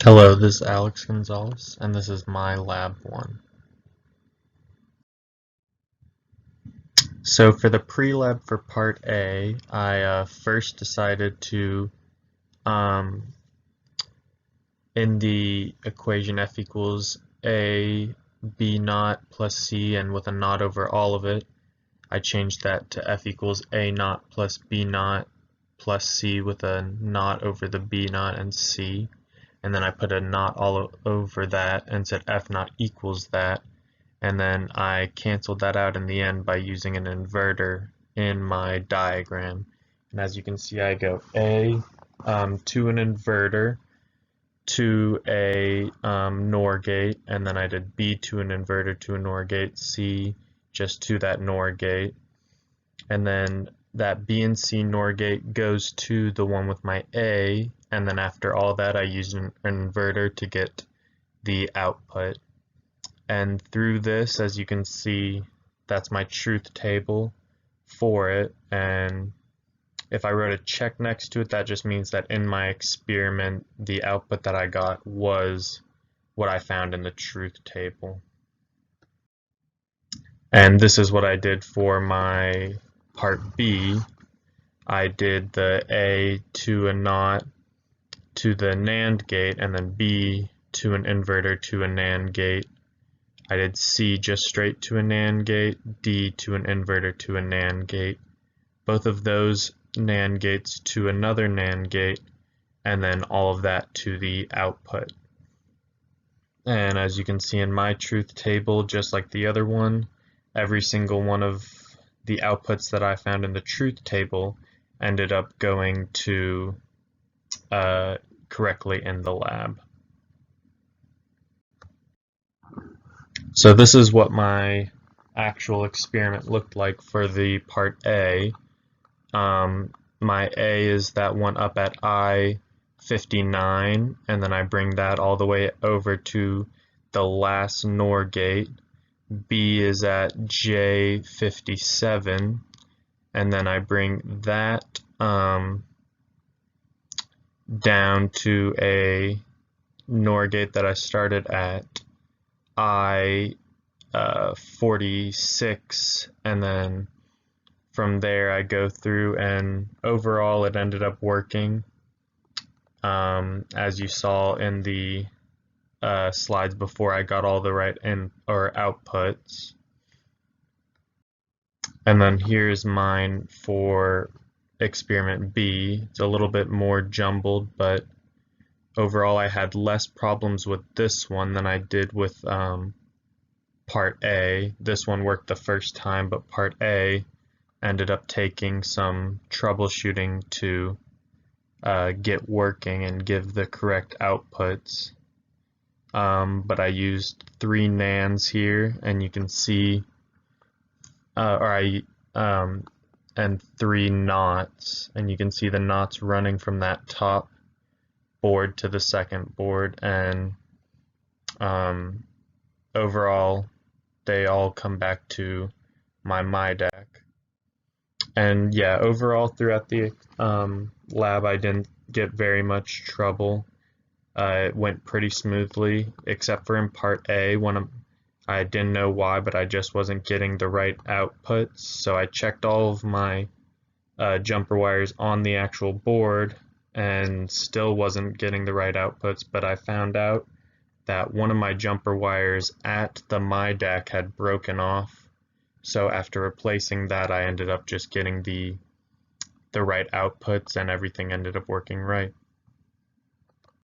Hello, this is Alex Gonzalez, and this is my Lab 1. So for the pre-lab for Part A, I first decided to, um, in the equation f equals a b naught plus c, and with a naught over all of it, I changed that to f equals a naught plus b naught plus c with a naught over the b naught and c. And then I put a naught all over that and said f naught equals that. And then I canceled that out in the end by using an inverter in my diagram. And as you can see, I go A to an inverter to a NOR gate, and then I did B to an inverter to a NOR gate, C just to that NOR gate, and then that B and C NOR gate goes to the one with my A, and then after all that I use an inverter to get the output. And through this, as you can see, that's my truth table for it. And if I wrote a check next to it, that just means that in my experiment, the output that I got was what I found in the truth table. And this is what I did for my part B. I did the A to a NOT to the NAND gate, and then B to an inverter to a NAND gate. I did C just straight to a NAND gate, D to an inverter to a NAND gate, both of those NAND gates to another NAND gate, and then all of that to the output. And as you can see in my truth table, just like the other one, every single one of the outputs that I found in the truth table ended up going to correctly in the lab. So this is what my actual experiment looked like for the part A. My A is that one up at I-59, and then I bring that all the way over to the last NOR gate. B is at J57, and then I bring that down to a NOR gate that I started at I-46, and then from there I go through, and overall it ended up working, as you saw in the slides before. I got all the right outputs. And then here's mine for experiment B. It's a little bit more jumbled, but overall I had less problems with this one than I did with part A. This one worked the first time, but part A ended up taking some troubleshooting to get working and give the correct outputs. But I used 3 NANDs here, and you can see, and 3 NOTs, and you can see the NOTs running from that top board to the second board, and overall they all come back to my MyDAC. And yeah, overall throughout the lab I didn't get very much trouble. It went pretty smoothly, except for in part A when I didn't know why, but I just wasn't getting the right outputs. So I checked all of my jumper wires on the actual board and still wasn't getting the right outputs, but I found out that one of my jumper wires at the MyDAC had broken off. So after replacing that, I ended up just getting the right outputs, and everything ended up working right.